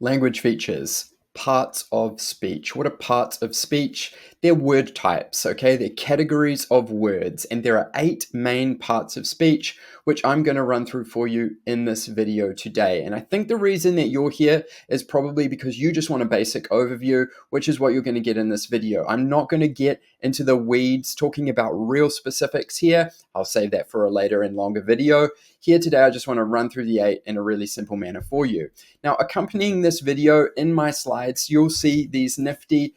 Language features, parts of speech. What are parts of speech? They're word types, okay? They're categories of words, and there are 8 main parts of speech, which I'm going to run through for you in this video today. And I think the reason that you're here is probably because you just want a basic overview, which is what you're going to get in this video. I'm not going to get into the weeds talking about real specifics here. I'll save that for a later and longer video. Here today, I just want to run through the 8 in a really simple manner for you. Now, accompanying this video in my slides, you'll see these nifty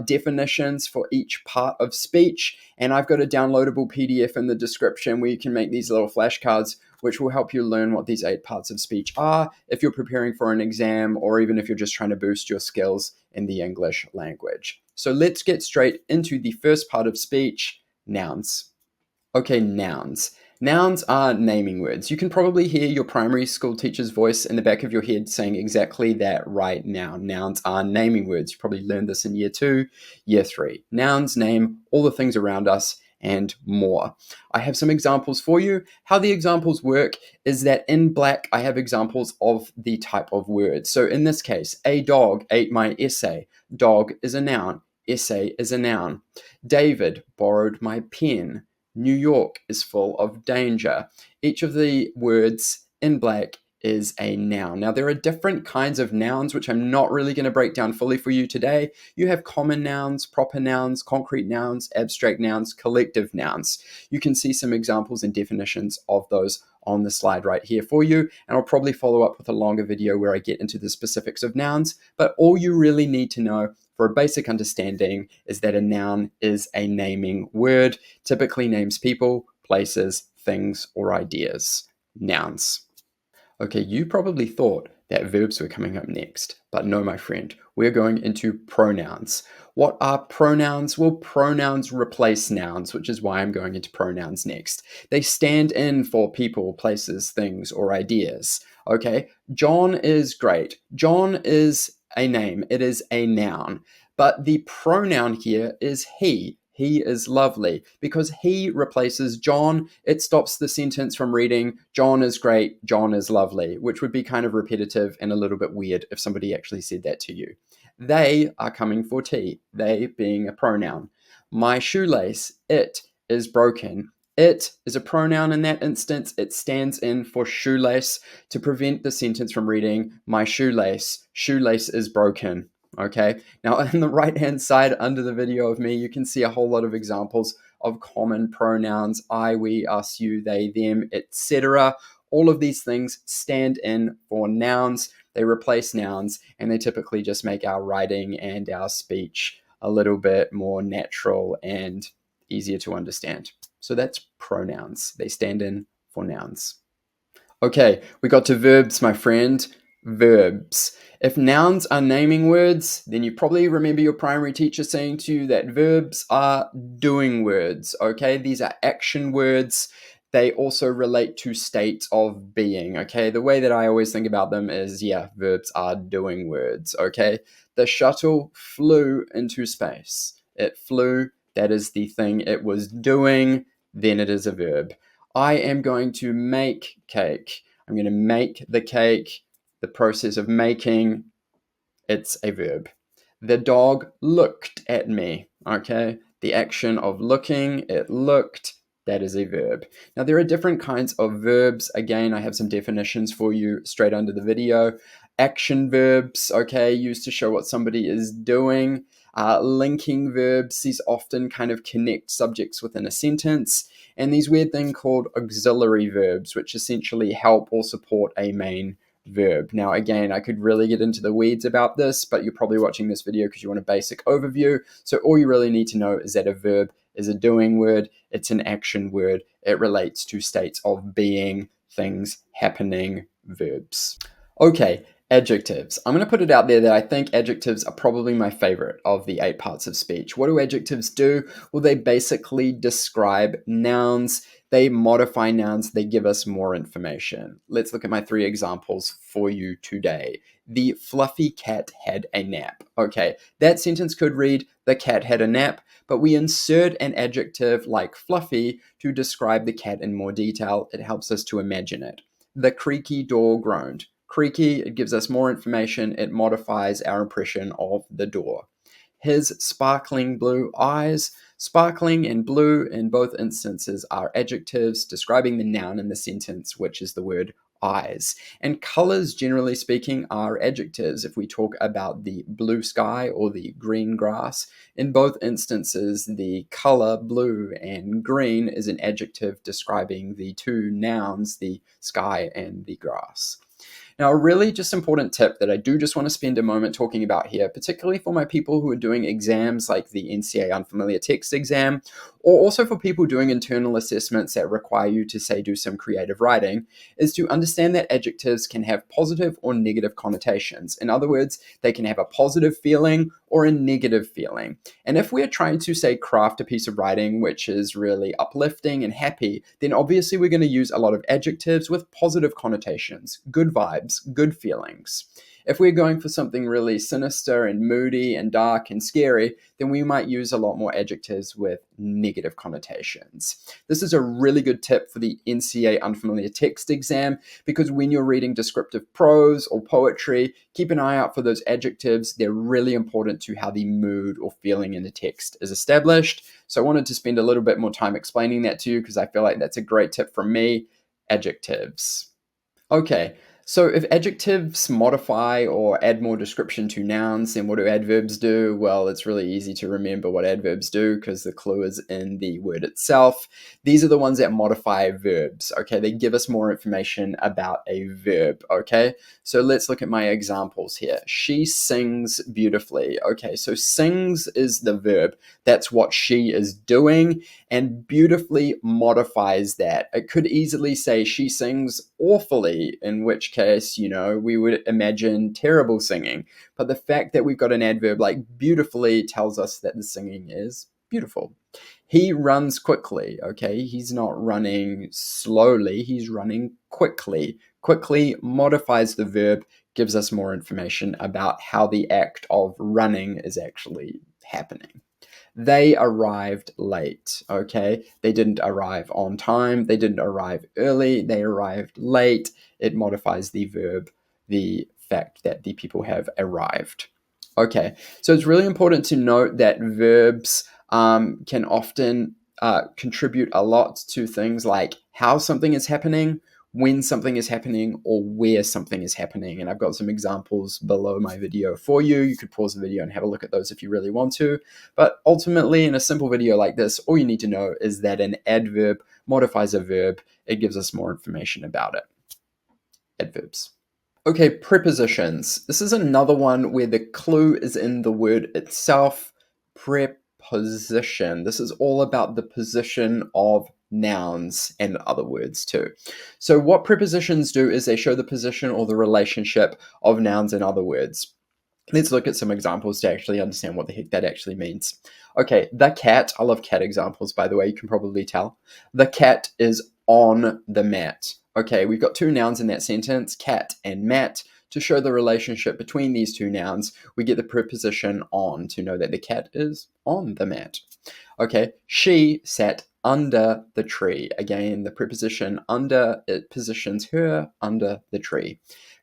definitions for each part of speech, and I've got a downloadable PDF in the description where you can make these little flashcards, which will help you learn what these 8 parts of speech are if you're preparing for an exam or even if you're just trying to boost your skills in the English language. So let's get straight into the first part of speech, nouns. Okay, nouns. Nouns are naming words. You can probably hear your primary school teacher's voice in the back of your head saying exactly that right now. Nouns are naming words. You probably learned this in year 2, year 3. Nouns name all the things around us and more. I have some examples for you. How the examples work is that in black, I have examples of the type of word. So in this case, a dog ate my essay. Dog is a noun. Essay is a noun. David borrowed my pen. New York is full of danger. Each of the words in black is a noun. Now, there are different kinds of nouns, which I'm not really going to break down fully for you today. You have common nouns, proper nouns, concrete nouns, abstract nouns, collective nouns. You can see some examples and definitions of those on the slide right here for you, and I'll probably follow up with a longer video where I get into the specifics of nouns, but all you really need to know for a basic understanding is that a noun is a naming word, typically names people, places, things, or ideas. Nouns. Okay, you probably thought that verbs were coming up next, but no, my friend, we're going into pronouns. What are pronouns? Well, pronouns replace nouns, which is why I'm going into pronouns next. They stand in for people, places, things, or ideas. Okay, John is great. John is a name. It is a noun. But the pronoun here is he. He is lovely. Because he replaces John, it stops the sentence from reading, John is great, John is lovely, which would be kind of repetitive and a little bit weird if somebody actually said that to you. They are coming for tea, they being a pronoun. My shoelace, it is broken. It is a pronoun in that instance. It stands in for shoelace to prevent the sentence from reading, my shoelace is broken. Okay, now on the right hand side under the video of me, you can see a whole lot of examples of common pronouns, I, we, us, you, they, them, etc. All of these things stand in for nouns. They replace nouns, and they typically just make our writing and our speech a little bit more natural and easier to understand. So that's pronouns. They stand in for nouns. Okay, we got to verbs, my friend. Verbs. If nouns are naming words, then you probably remember your primary teacher saying to you that verbs are doing words, okay? These are action words. They also relate to states of being, okay? The way that I always think about them is, yeah, verbs are doing words, okay? The shuttle flew into space. It flew, that is the thing it was doing, then it is a verb. I am going to make cake. I'm going to make the cake. The process of making, it's a verb. The dog looked at me, okay? The action of looking, it looked, that is a verb. Now, there are different kinds of verbs. Again, I have some definitions for you straight under the video. Action verbs, okay, used to show what somebody is doing. Linking verbs, these often kind of connect subjects within a sentence. And these weird thing called auxiliary verbs, which essentially help or support a main verb. Now, again, I could really get into the weeds about this, but you're probably watching this video because you want a basic overview. So all you really need to know is that a verb is a doing word. It's an action word. It relates to states of being, things happening, verbs. Okay, adjectives. I'm going to put it out there that I think adjectives are probably my favorite of the 8 parts of speech. What do adjectives do? Well, they basically describe nouns. They modify nouns. They give us more information. Let's look at my 3 examples for you today. The fluffy cat had a nap. Okay, that sentence could read, the cat had a nap, but we insert an adjective like fluffy to describe the cat in more detail. It helps us to imagine it. The creaky door groaned. Creaky, it gives us more information. It modifies our impression of the door. His sparkling blue eyes. Sparkling and blue in both instances are adjectives describing the noun in the sentence, which is the word eyes. And colors, generally speaking, are adjectives. If we talk about the blue sky or the green grass, in both instances, the color blue and green is an adjective describing the two nouns, the sky and the grass. Now, a really just important tip that I do just want to spend a moment talking about here, particularly for my people who are doing exams like the NCEA Unfamiliar Text exam, or also for people doing internal assessments that require you to, say, do some creative writing, is to understand that adjectives can have positive or negative connotations. In other words, they can have a positive feeling or a negative feeling. And if we're trying to, say, craft a piece of writing which is really uplifting and happy, then obviously we're going to use a lot of adjectives with positive connotations, good vibes, good feelings. If we're going for something really sinister and moody and dark and scary, then we might use a lot more adjectives with negative connotations. This is a really good tip for the NCEA Unfamiliar Text exam, because when you're reading descriptive prose or poetry, keep an eye out for those adjectives. They're really important to how the mood or feeling in the text is established. So I wanted to spend a little bit more time explaining that to you because I feel like that's a great tip from me. Adjectives. Okay, so if adjectives modify or add more description to nouns, then what do adverbs do? Well, it's really easy to remember what adverbs do because the clue is in the word itself. These are the ones that modify verbs, okay? They give us more information about a verb, okay? So let's look at my examples here. She sings beautifully. Okay, so sings is the verb. That's what she is doing, and beautifully modifies that. It could easily say she sings awfully, in which case, we would imagine terrible singing. But the fact that we've got an adverb like beautifully tells us that the singing is beautiful. He runs quickly, okay? He's not running slowly, he's running quickly. Quickly modifies the verb, gives us more information about how the act of running is actually happening. They arrived late, okay? They didn't arrive on time. They didn't arrive early. They arrived late. It modifies the verb, the fact that the people have arrived. Okay, so it's really important to note that verbs can often contribute a lot to things like how something is happening, when something is happening, or where something is happening. And I've got some examples below my video for you. You could pause the video and have a look at those if you really want to. But ultimately, in a simple video like this, all you need to know is that an adverb modifies a verb. It gives us more information about it. Adverbs. Okay, prepositions. This is another one where the clue is in the word itself. Preposition. This is all about the position of nouns and other words too. So what prepositions do is they show the position or the relationship of nouns and other words. Let's look at some examples to actually understand what the heck that actually means. Okay, the cat, I love cat examples, by the way, you can probably tell. The cat is on the mat. Okay, we've got two nouns in that sentence, cat and mat. To show the relationship between these two nouns, we get the preposition on to know that the cat is on the mat. Okay, she sat under the tree. Again, the preposition under, it positions her under the tree.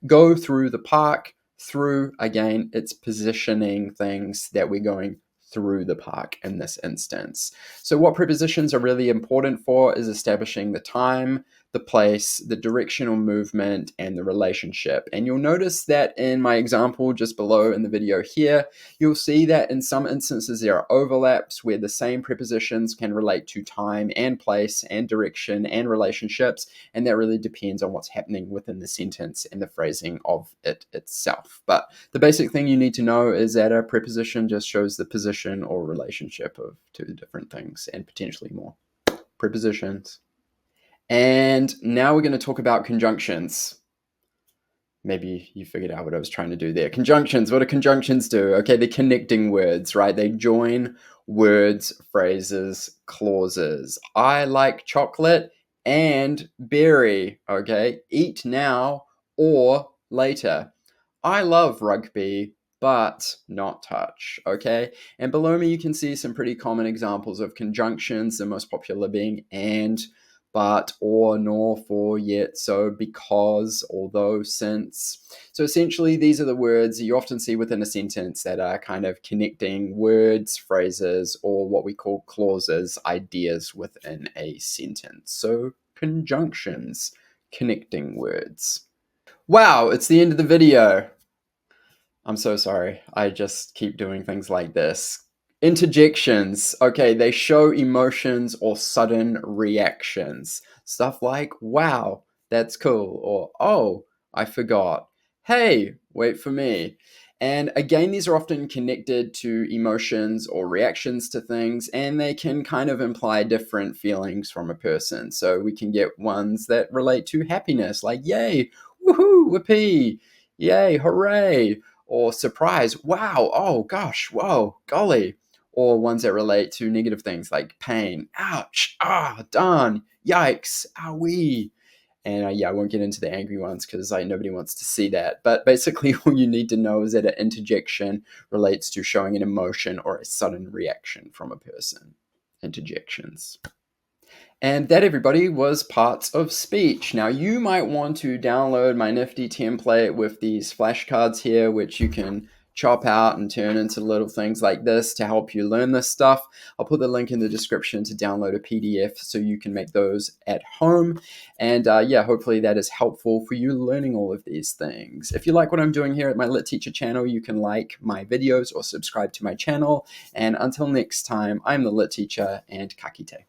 Go through the park. Through, again, it's positioning things that we're going through the park in this instance. So what prepositions are really important for is establishing the time, the place, the directional movement, and the relationship. And you'll notice that in my example just below in the video here, you'll see that in some instances there are overlaps where the same prepositions can relate to time and place and direction and relationships, and that really depends on what's happening within the sentence and the phrasing of it itself. But the basic thing you need to know is that a preposition just shows the position or relationship of two different things and potentially more. Prepositions. And now we're going to talk about conjunctions. Maybe you figured out what I was trying to do there. Conjunctions, what do conjunctions do? Okay, they're connecting words, right? They join words, phrases, clauses. I like chocolate and berry, okay? Eat now or later. I love rugby, but not touch, okay? And below me, you can see some pretty common examples of conjunctions, the most popular being and, but, or, nor, for, yet, so, because, although, since. So essentially, these are the words that you often see within a sentence that are kind of connecting words, phrases, or what we call clauses, ideas within a sentence. So conjunctions, connecting words. Wow, it's the end of the video. I'm so sorry. I just keep doing things like this. Interjections. Okay, they show emotions or sudden reactions. Stuff like, wow, that's cool, or oh, I forgot. Hey, wait for me. And again, these are often connected to emotions or reactions to things, and they can kind of imply different feelings from a person. So we can get ones that relate to happiness, like yay, woohoo, whoopee, yay, hooray, or surprise, wow, oh gosh, whoa, golly, or ones that relate to negative things like pain, ouch, ah, darn, yikes, owie. And yeah, I won't get into the angry ones because nobody wants to see that. But basically, all you need to know is that an interjection relates to showing an emotion or a sudden reaction from a person. Interjections. And that, everybody, was parts of speech. Now, you might want to download my nifty template with these flashcards here, which you can chop out and turn into little things like this to help you learn this stuff. I'll put the link in the description to download a PDF so you can make those at home. And yeah, hopefully that is helpful for you learning all of these things. If you like what I'm doing here at my Lit Teacher channel, you can like my videos or subscribe to my channel. And until next time, I'm the Lit Teacher, and ka kite.